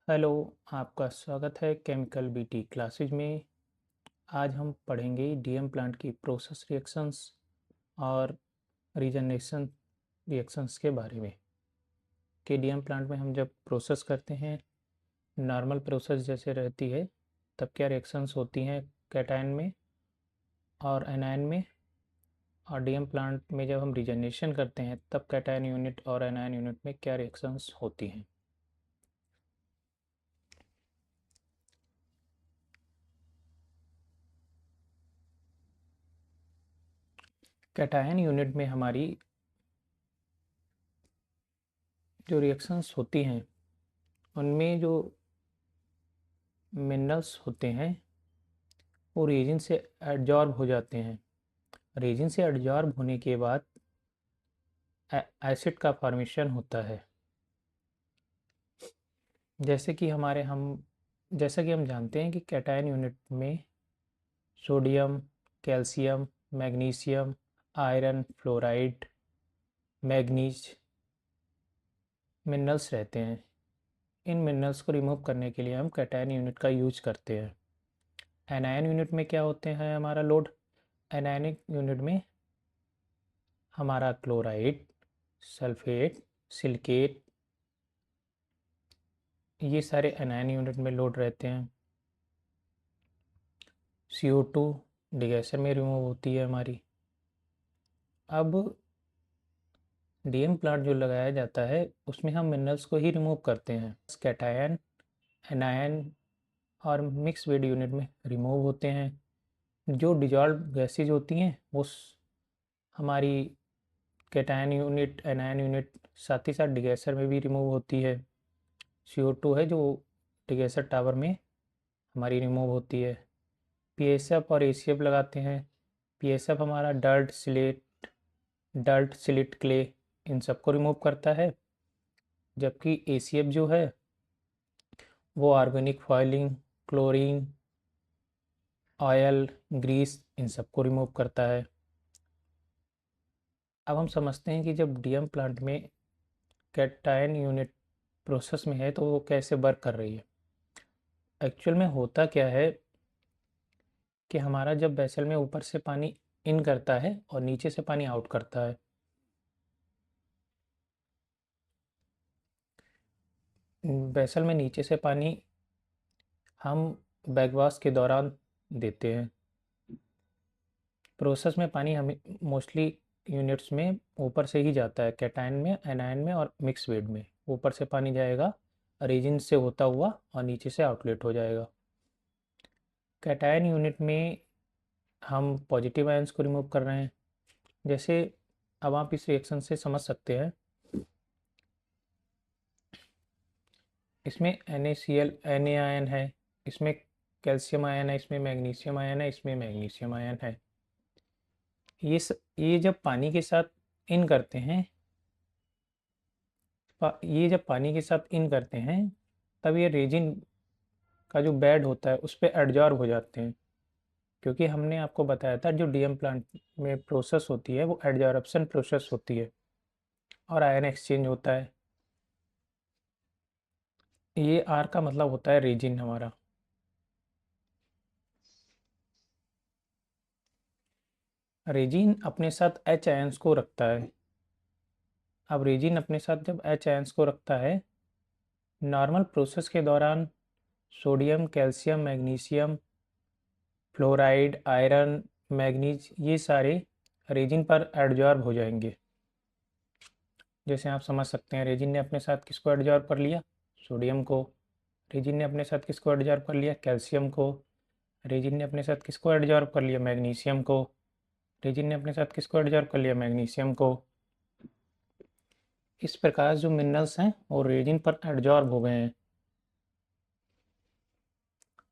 Hello, आपका स्वागत है केमिकल बीटी क्लासेज में। आज हम पढ़ेंगे डीएम प्लांट की प्रोसेस रिएक्शंस और रीजनरेशन रिएक्शंस के बारे में। कि डीएम प्लांट में हम जब प्रोसेस करते हैं, नॉर्मल प्रोसेस जैसे रहती है, तब क्या रिएक्शंस होती हैं कैटायन में और एनायन में। और डीएम प्लांट में जब हम रीजनरेशन करते हैं, तब कैटायन यूनिट और एनायन यूनिट में क्या रिएक्शंस होती हैं। कैटायन यूनिट में हमारी जो रिएक्शंस होती हैं, उनमें जो मिनरल्स होते हैं वो रेजिन से एडजॉर्ब हो जाते हैं। रेजिन से एडजॉर्ब होने के बाद एसिड का फॉर्मेशन होता है। जैसे कि जैसा कि हम जानते हैं कि कैटायन यूनिट में sodium, calcium, magnesium, iron, fluoride, manganese minerals रहते हैं। इन मिनरल्स को रिमूव करने के लिए हम कैटायन यूनिट का यूज करते हैं। एनायन यूनिट में क्या होते हैं हमारा लोड? एनायनिक यूनिट में हमारा क्लोराइड, सल्फेट, सिलिकेट, ये सारे एनायन यूनिट में लोड रहते हैं। CO2 डिगैसर में रिमूव होती है हमारी। अब डीएम प्लांट जो लगाया जाता है, उसमें हम मिनरल्स को ही रिमूव करते हैं। कैटायन, एनायन और मिक्स वेड यूनिट में रिमूव होते हैं। जो डिजॉल्व गैसेज होती हैं वो हमारी कैटायन यूनिट, एनायन यूनिट, साथ ही साथ डिगैसर में भी रिमूव होती है। CO2 है जो डिगैसर टावर में हमारी रिमूव होती है। PSF और ACF लगाते हैं। PSF हमारा डर्ट, सिलिट, क्ले, इन सबको रिमूव करता है। जबकि ACF जो है वो organic fouling, chlorine, oil, grease, इन सबको रिमूव करता है। अब हम समझते हैं कि जब डीएम प्लांट में कैटायन यूनिट प्रोसेस में है तो वो कैसे वर्क कर रही है। एक्चुअल में होता क्या है कि हमारा जब वेसल में ऊपर से पानी इन करता है और नीचे से पानी आउट करता है, वेसल में नीचे से पानी हम बैकवाश के दौरान देते हैं। प्रोसेस में पानी हमें मोस्टली यूनिट्स में ऊपर से ही जाता है। कैटायन में, एनायन में और मिक्स वेड में ऊपर से पानी जाएगा, रेजिन से होता हुआ, और नीचे से आउटलेट हो जाएगा। कैटायन यूनिट में हम पॉजिटिव आयंस को रिमूव कर रहे हैं। जैसे अब आप इस रिएक्शन से समझ सकते हैं, इसमें Na आयन है, इसमें कैल्शियम आयन है, इसमें मैग्नीशियम आयन है, इसमें मैग्नीशियम आयन है। ये जब पानी के साथ इन करते हैं, ये जब पानी के साथ इन करते हैं, तब ये रेजिन का जो बेड होता है उस पर एडजॉर्ब हो जाते हैं। क्योंकि हमने आपको बताया था जो डीएम प्लांट में प्रोसेस होती है वो एडजॉर्प्शन प्रोसेस होती है और आयन एक्सचेंज होता है। ये आर का मतलब होता है रेजिन हमारा। रेजिन अपने साथ H आयंस को रखता है। अब रेजिन अपने साथ जब H आयंस को रखता है, नॉर्मल प्रोसेस के दौरान sodium, calcium, magnesium, fluoride, iron, manganese, ये सारे रेजिन पर एडजॉर्ब हो जाएंगे। जैसे आप समझ सकते हैं, रेजिन ने अपने साथ किसको एडजॉर्ब कर लिया? सोडियम को। रेजिन ने अपने साथ किसको एडजॉर्ब कर लिया? कैल्शियम को। रेजिन ने अपने साथ किसको एडजॉर्ब कर लिया? मैग्नीशियम को। रेजिन ने अपने साथ किसको एडजॉर्ब कर लिया? मैग्नीशियम को। इस प्रकार जो मिनरल्स हैं वो रेजिन पर एडजॉर्ब हो गए हैं।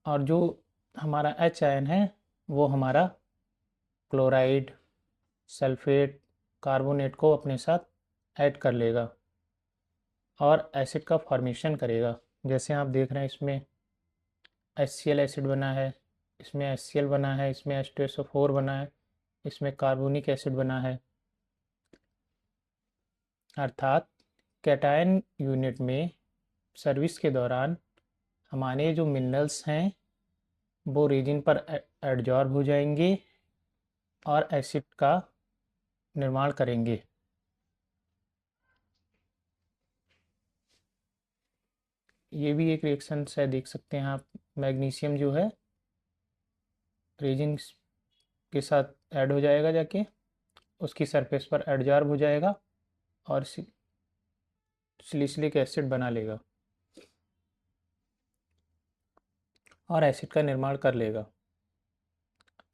और जो हमारा H आयन है वो हमारा क्लोराइड, सल्फेट, कार्बोनेट को अपने साथ ऐड कर लेगा और एसिड का फॉर्मेशन करेगा। जैसे आप देख रहे हैं, इसमें HCl एसिड बना है, इसमें HCl बना है, इसमें H2SO4 बना है, इसमें कार्बोनिक एसिड बना है। अर्थात कैटायन यूनिट में सर्विस के दौरान हमारे जो मिनरल्स हैं वो रेजिन पर एडजॉर्ब हो जाएंगे और एसिड का निर्माण करेंगे। ये भी एक रिएक्शन से देख सकते हैं आप। मैग्नीशियम जो है रेजिन के साथ ऐड हो जाएगा, जाके उसकी सरफेस पर एडजॉर्ब हो जाएगा और सिलिसिलिक एसिड बना लेगा और एसिड का निर्माण कर लेगा।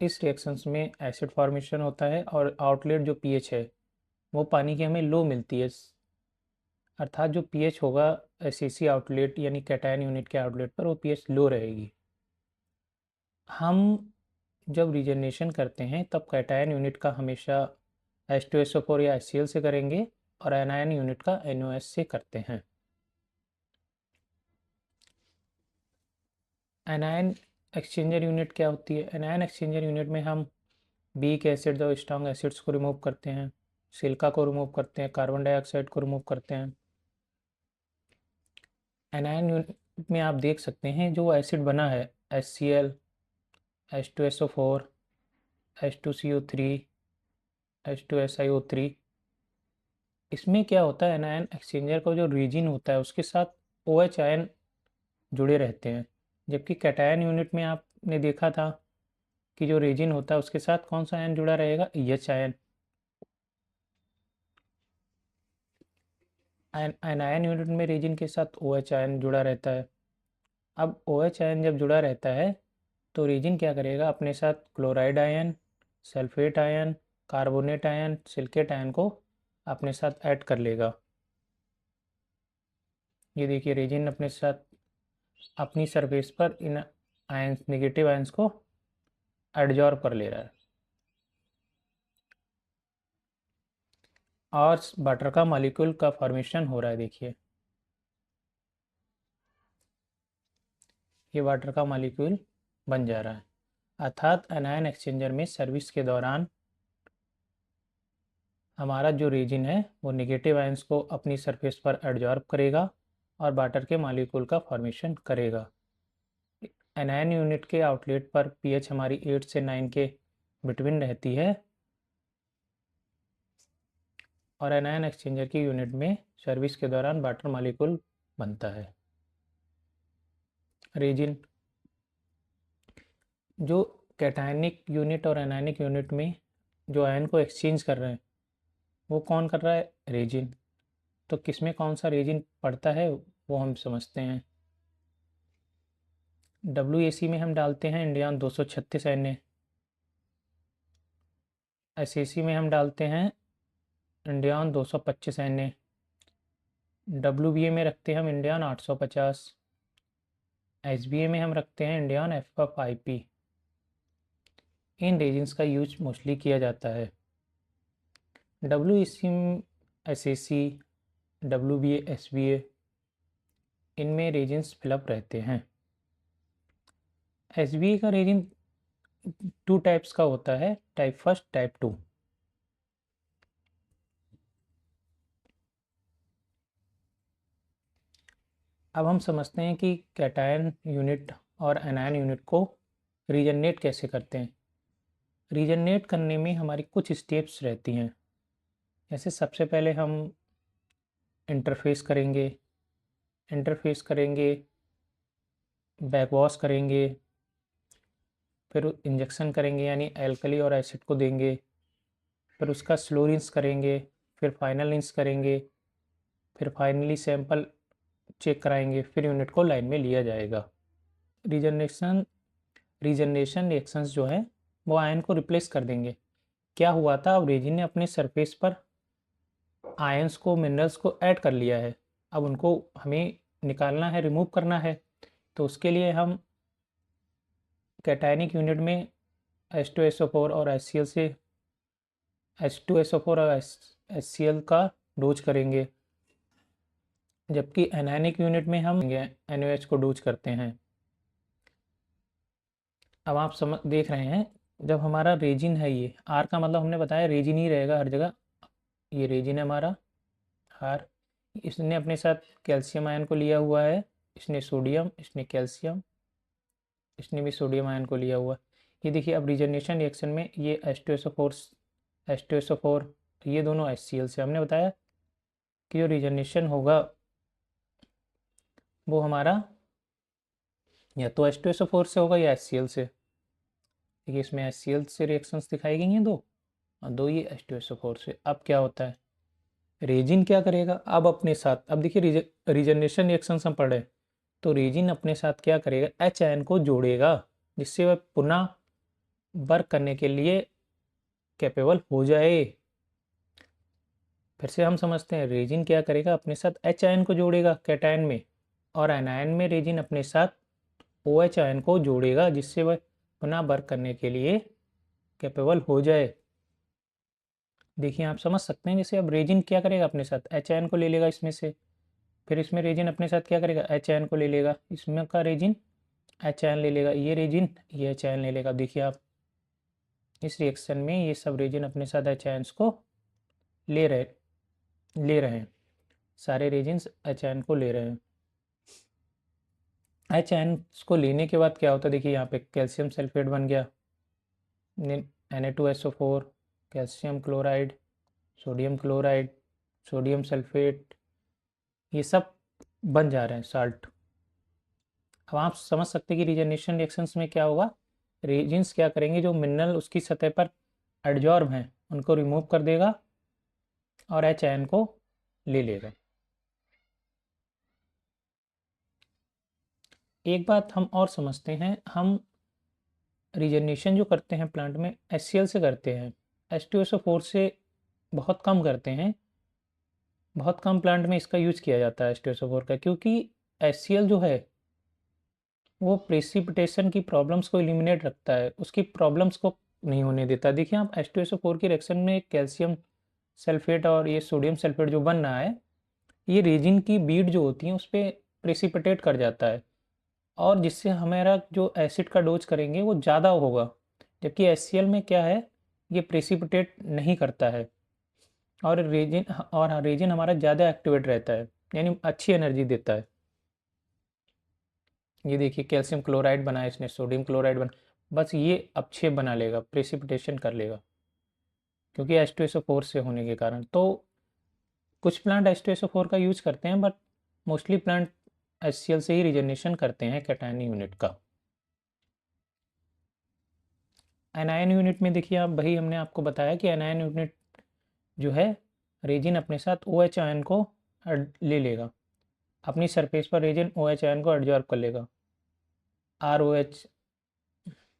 इस रिएक्शंस में एसिड फॉर्मेशन होता है और आउटलेट जो पीएच है वो पानी की हमें लो मिलती है, अर्थात जो पीएच होगा एसएसी आउटलेट यानी कैटायन यूनिट के आउटलेट पर वो पीएच लो रहेगी। हम जब रीजनरेशन करते हैं तब कैटायन यूनिट का हमेशा H2SO4 या HCl से करेंगे और एनायन यूनिट का NOS से करते हैं। एनायन एक्सचेंजर यूनिट क्या होती है? एनायन एक्सचेंजर यूनिट में हम वीक एसिड और स्ट्रॉन्ग एसिड्स को रिमूव करते हैं, सिलिका को रिमूव करते हैं, कार्बन डाइऑक्साइड को रिमूव करते हैं। एनायन यूनिट में आप देख सकते हैं जो एसिड बना है HCl, H2SO4, H2CO3, H2SiO3, इसमें क्या होता है एनायन एक्सचेंजर का जो रीजन होता है उसके साथ OH आयन जुड़े रहते हैं, जबकि कैटायन यूनिट में आपने देखा था कि जो रीजन होता है उसके साथ कौन सा आयन जुड़ा रहेगा? EH ion. एनायन यूनिट में रीजन के साथ OH आयन जुड़ा रहता है। अब OH आयन जब जुड़ा रहता है तो रीजन क्या करेगा? अपने साथ chloride ion, sulphate ion, carbonate ion, silicate ion को अपने साथ ऐड कर लेगा। ये देखिए रीजन अपने साथ अपनी सरफेस पर इन आयंस, नेगेटिव आयंस को एडजॉर्ब कर ले रहा है और वाटर का मॉलिक्यूल का फॉर्मेशन हो रहा है। देखिए ये वाटर का मॉलिक्यूल बन जा रहा है, अर्थात एनायन एक्सचेंजर में सर्विस के दौरान हमारा जो रीजन है वो नेगेटिव आयंस को अपनी सरफेस पर एडजॉर्ब करेगा और वाटर के मॉलिक्यूल का फॉर्मेशन करेगा। एनायन यूनिट के आउटलेट पर पीएच हमारी 8 से 9 के बिटवीन रहती है और एनायन एक्सचेंजर की यूनिट में सर्विस के दौरान वाटर मॉलिक्यूल बनता है। रीजन जो कैटायनिक यूनिट और एनायनिक यूनिट में जो आयन को एक्सचेंज कर रहे हैं वो कौन कर रहा है? रीजन। तो किसमें कौन सा रीजन पड़ता है वो हम समझते हैं। WAC में हम डालते हैं इंडियन 236 Na, SAC में हम डालते हैं इंडियन 225 Na, WBA में रखते हैं हम इंडियन 850, SBA में हम रखते हैं इंडियन FFIP। इन रेजिन्स का यूज मोस्टली किया जाता है। WEC, SAC, WBA, SBA इनमें रेजिन्स फिलअप रहते हैं। SBA का रेजिन 2 टाइप्स का होता है, टाइप फर्स्ट, टाइप 2। अब हम समझते हैं कि कैटायन यूनिट और एनायन यूनिट को रीजनरेट कैसे करते हैं। रीजनरेट करने में हमारी कुछ स्टेप्स रहती हैं। जैसे सबसे पहले हम इंटरफेस करेंगे, बैकवॉश करेंगे, फिर इंजेक्शन करेंगे यानी एल्कली और एसिड को देंगे, फिर उसका स्लो रिंस करेंगे, फिर फाइनल रिंस करेंगे, फिर फाइनली सैंपल चेक कराएंगे, फिर यूनिट को लाइन में लिया जाएगा। रीजनरेशन रिएक्शंस जो है वो आयन को रिप्लेस कर देंगे। क्या हुआ था? अब रेजिन ने अपने सरफेस पर आयंस को, मिनरल्स को ऐड कर लिया है, अब उनको हमें निकालना है, रिमूव करना है। तो उसके लिए हम कैटायनिक यूनिट में H2SO4 और HCl से H2SO4 और HCl का डोज करेंगे, जबकि एनायनिक यूनिट में हम NaOH को डोज करते हैं। अब आप समझ देख रहे हैं, जब हमारा रेजिन है, ये आर का मतलब हमने बताया रेजिन ही रहेगा हर जगह। ये रेजिन है हमारा आर, इसने अपने साथ कैल्शियम आयन को लिया हुआ है, इसने सोडियम, इसने कैल्शियम, इसने भी सोडियम आयन को लिया हुआ। ये देखिए अब रीजनरेशन रिएक्शन में ये H2SO4 ये दोनों HCl से हमने बताया कि जो रीजनरेशन होगा वो हमारा या तो H2SO4 से होगा या HCl से। देखिए इसमें HCl से रिएक्शंस दिखाई गई हैं दो, और दो ये H2SO4 से। अब क्या होता है, रेजिन क्या करेगा अब अपने साथ, अब देखिए रीजनरेशन रिएक्शंस हम पढ़ रहे हैं, तो रेजिन अपने साथ क्या करेगा, H आयन को जोड़ेगा जिससे वह पुनः वर्क करने के लिए कैपेबल हो जाए। फिर से हम समझते हैं, रेजिन क्या करेगा, अपने साथ H आयन को जोड़ेगा कैटायन में, और एनायन में रेजिन अपने साथ OH आयन को जोड़ेगा जिससे वह पुनः वर्क करने के लिए कैपेबल हो जाए। देखिए आप समझ सकते हैं, जैसे अब रेजिन क्या करेगा, अपने साथ H आयन को ले लेगा इसमें से, फिर इसमें रेजिन अपने साथ क्या करेगा, H आयन को ले लेगा, इसमें का रेजिन H आयन ले लेगा, ये रेजिन ये H आयन ले लेगा। देखिए आप इस रिएक्शन में ये सब रेजिन अपने साथ H आयन्स को ले रहे हैं, सारे रेजिन्स H आयन को ले रहे हैं। H आयन्स को लेने के बाद क्या होता है, देखिए यहाँ पे कैल्शियम सल्फेट बन गया, Na2SO4, calcium chloride, sodium chloride, sodium sulphate, ये सब बन जा रहे हैं साल्ट। अब आप समझ सकते हैं कि रीजनरेशन रिएक्शंस में क्या होगा, रेजिन्स क्या करेंगे, जो मिनरल उसकी सतह पर एडजॉर्ब हैं उनको रिमूव कर देगा और H आयन को ले लेगा। एक बात हम और समझते हैं, हम रीजनरेशन जो करते हैं प्लांट में HCl से करते हैं, H2SO4 से बहुत कम करते हैं। बहुत कम प्लांट में इसका यूज किया जाता है H2SO4 का, क्योंकि HCl जो है वो प्रेसिपिटेशन की प्रॉब्लम्स को एलिमिनेट रखता है, उसकी प्रॉब्लम्स को नहीं होने देता। देखिए आप H2SO4 की रिएक्शन में कैल्शियम सल्फेट और ये सोडियम सल्फेट जो बन रहा है, ये रेजिन की बीड जो होती है उस पर प्रेसिपिटेट कर जाता है, और जिससे हमारा जो एसिड का डोज करेंगे वो ज़्यादा होगा। जबकि HCl में क्या है, ये प्रेसिपिटेट नहीं करता है, और रेजिन हमारा ज़्यादा एक्टिवेट रहता है, यानी अच्छी एनर्जी देता है। ये देखिए कैल्शियम क्लोराइड बना है इसने, सोडियम क्लोराइड बना, बस ये अपक्षेप बना लेगा, प्रेसिपिटेशन कर लेगा, क्योंकि H2SO4 से होने के कारण। तो कुछ प्लांट H2SO4 का यूज करते हैं, बट मोस्टली प्लांट HCl से ही रीजनरेशन करते हैं कैटायन यूनिट का। एनायन यूनिट में देखिए आप, वही हमने आपको बताया कि एनायन यूनिट जो है, रेजिन अपने साथ OH आयन को ले लेगा, अपनी सरफेस पर रेजिन OH आयन को एडजॉर्ब कर लेगा। ROH,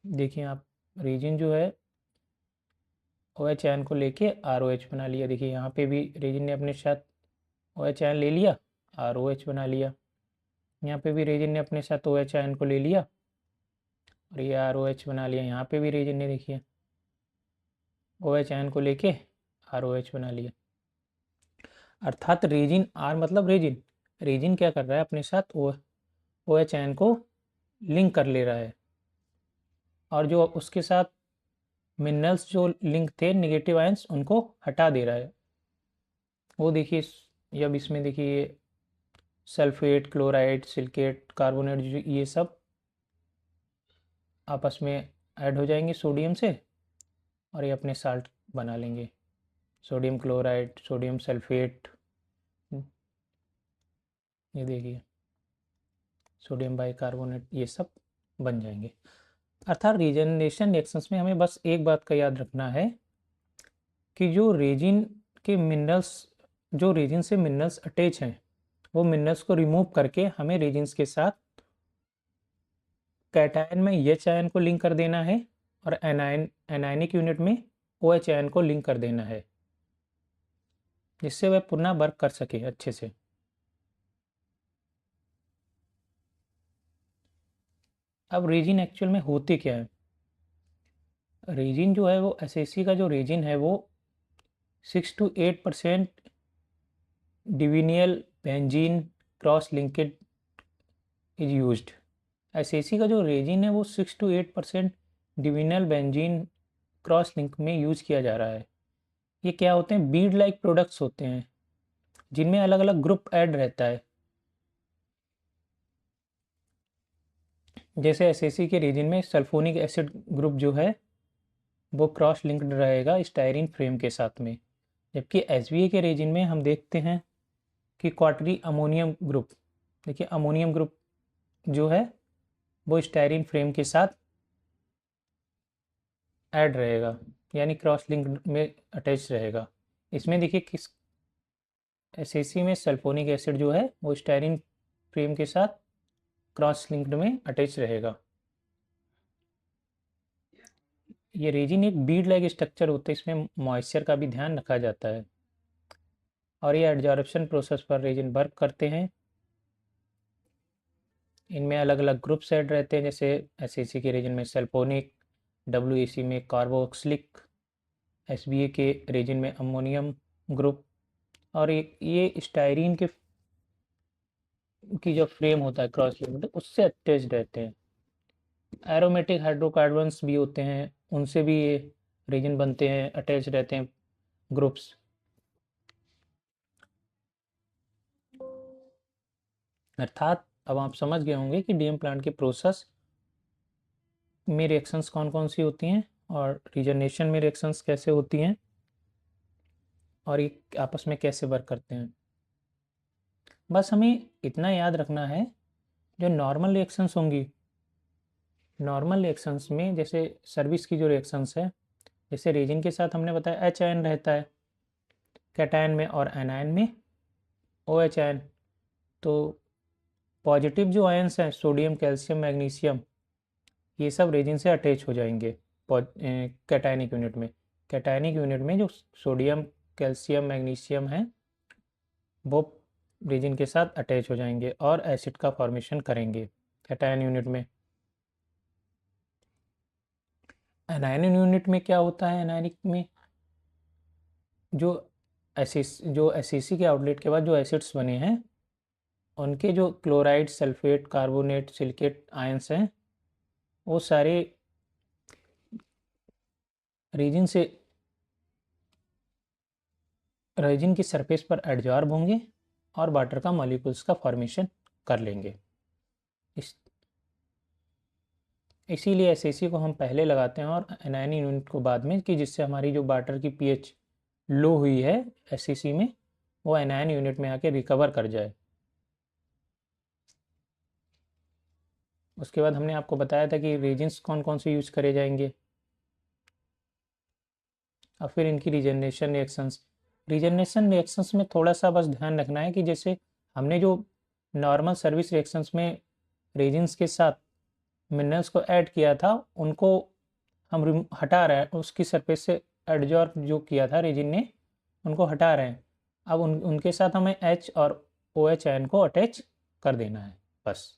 देखिए आप रेजिन जो है OH आयन को लेके ROH बना लिया। देखिए यहाँ पे भी रेजिन ने अपने साथ OH आयन ले लिया, ROH बना लिया। यहाँ पे भी रेजिन ने अपने साथ OH आयन को ले लिया और ये ROH बना लिया। यहाँ पे भी रेजिन ने देखिए OH आयन को लेके ROH बना लिया। अर्थात रेजिन, R मतलब रेजिन, रेजिन क्या कर रहा है, अपने साथ OH आयन को लिंक कर ले रहा है, और जो उसके साथ मिनरल्स जो लिंक थे नेगेटिव आयंस उनको हटा दे रहा है। वो देखिए जब इसमें देखिए सल्फेट, क्लोराइड, सिलिकेट, कार्बोनेट, ये सब आपस में ऐड हो जाएंगे सोडियम से, और ये अपने साल्ट बना लेंगे, सोडियम क्लोराइड, सोडियम सल्फेट, ये देखिए सोडियम बाइकार्बोनेट, ये सब बन जाएंगे। अर्थात रीजनरेशन रिएक्शंस में हमें बस एक बात का याद रखना है कि जो रेजिन के मिनरल्स, जो रेजिन से मिनरल्स अटैच हैं, वो मिनरल्स को रिमूव करके हमें रेजिन्स के साथ कैटायन में H आयन को लिंक कर देना है, और एनायनिक यूनिट में OH आयन को लिंक कर देना है, जिससे वह पुनः वर्क कर सके अच्छे से। अब रेजिन एक्चुअल में होते क्या है, रेजिन जो है वो SAC का जो रेजिन है वो 6 to 8% divinyl benzene cross linked is used. SAC का जो रेजिन है वो 6 to 8% divinyl benzene cross link में यूज किया जा रहा है। ये क्या होते हैं, बीड लाइक प्रोडक्ट्स होते हैं जिनमें अलग अलग ग्रुप ऐड रहता है। जैसे एसएसी के रीजन में सल्फोनिक एसिड ग्रुप जो है वो क्रॉस लिंक्ड रहेगा स्टायरीन फ्रेम के साथ में, जबकि एसवीए के रीजन में हम देखते हैं कि क्वार्टरी अमोनियम ग्रुप, देखिए अमोनियम ग्रुप जो है वो स्टायरीन फ्रेम के साथ ऐड रहेगा, यानी क्रॉस लिंक्ड में अटैच रहेगा। इसमें देखिए किस एसएसी में सल्फोनिक एसिड जो है वो स्टायरीन फ्रेम के साथ क्रॉस लिंक्ड में अटैच रहेगा। ये रेजिन एक बीड लाइक स्ट्रक्चर होता है, इसमें मॉइस्चर का भी ध्यान रखा जाता है और ये एडजॉर्प्शन प्रोसेस पर रेजिन वर्क करते हैं। इनमें अलग अलग ग्रुप्स ऐड रहते हैं, जैसे एसएसी के रेजिन में सल्फोनिक, डब्ल्यूएसी में कार्बोक्सिलिक, एसबीए के रेजिन में अमोनियम ग्रुप, और ये स्टायरीन के की जो फ्रेम होता है क्रॉस लिंक्ड उससे अटैच रहते हैं। एरोमेटिक हाइड्रोकार्बन्स भी होते हैं, उनसे भी ये रेजिन बनते हैं, अटैच रहते हैं ग्रुप्स। अर्थात अब आप समझ गए होंगे कि डीएम प्लांट के प्रोसेस में रिएक्शंस कौन कौन सी होती हैं और रीजनरेशन में रिएक्शंस कैसे होती हैं और ये आपस में कैसे वर्क करते हैं। बस हमें इतना याद रखना है, जो नॉर्मल रिएक्शंस होंगी, नॉर्मल रिएक्शंस में जैसे सर्विस की जो रिएक्शंस है, जैसे रेजिन के साथ हमने बताया एच आयन रहता है कैटायन में और एनायन में ओ एच आयन। तो पॉजिटिव जो आयन्स हैं सोडियम, कैल्शियम, मैग्नीशियम, ये सब रेजिन से अटैच हो जाएंगे कैटायनिक यूनिट में। कैटायनिक यूनिट में जो सोडियम, कैल्शियम, मैग्नीशियम है वो रेजिन के साथ अटैच हो जाएंगे और एसिड का फॉर्मेशन करेंगे कैटायन यूनिट में। एनायन यूनिट में क्या होता है, एनायनिक में जो एसिसी के आउटलेट के बाद जो एसिड्स बने हैं उनके जो chloride, sulphate, carbonate, silicate ions हैं वो सारे रीजन की सरफेस पर एडजॉर्ब होंगे और वाटर का मॉलिक्यूल्स का फॉर्मेशन कर लेंगे। इसीलिए एसएसी को हम पहले लगाते हैं और एनायन यूनिट को बाद में, कि जिससे हमारी जो वाटर की पीएच लो हुई है एसएसी में वो एनायन यूनिट में आके रिकवर कर जाए। उसके बाद हमने आपको बताया था कि रेजिन्स कौन कौन से यूज करे जाएंगे और फिर इनकी रीजनरेशन रिएक्शंस में थोड़ा सा बस ध्यान रखना है कि जैसे हमने जो नॉर्मल सर्विस रिएक्शंस में रेजिन्स के साथ मिनरल्स को ऐड किया था उनको हम हटा रहे हैं, उसकी सरफेस से एडजॉर्ब जो किया था रेजिन ने उनको हटा रहे हैं। अब उनके साथ हमें एच और ओ एच आयन को अटैच कर देना है बस।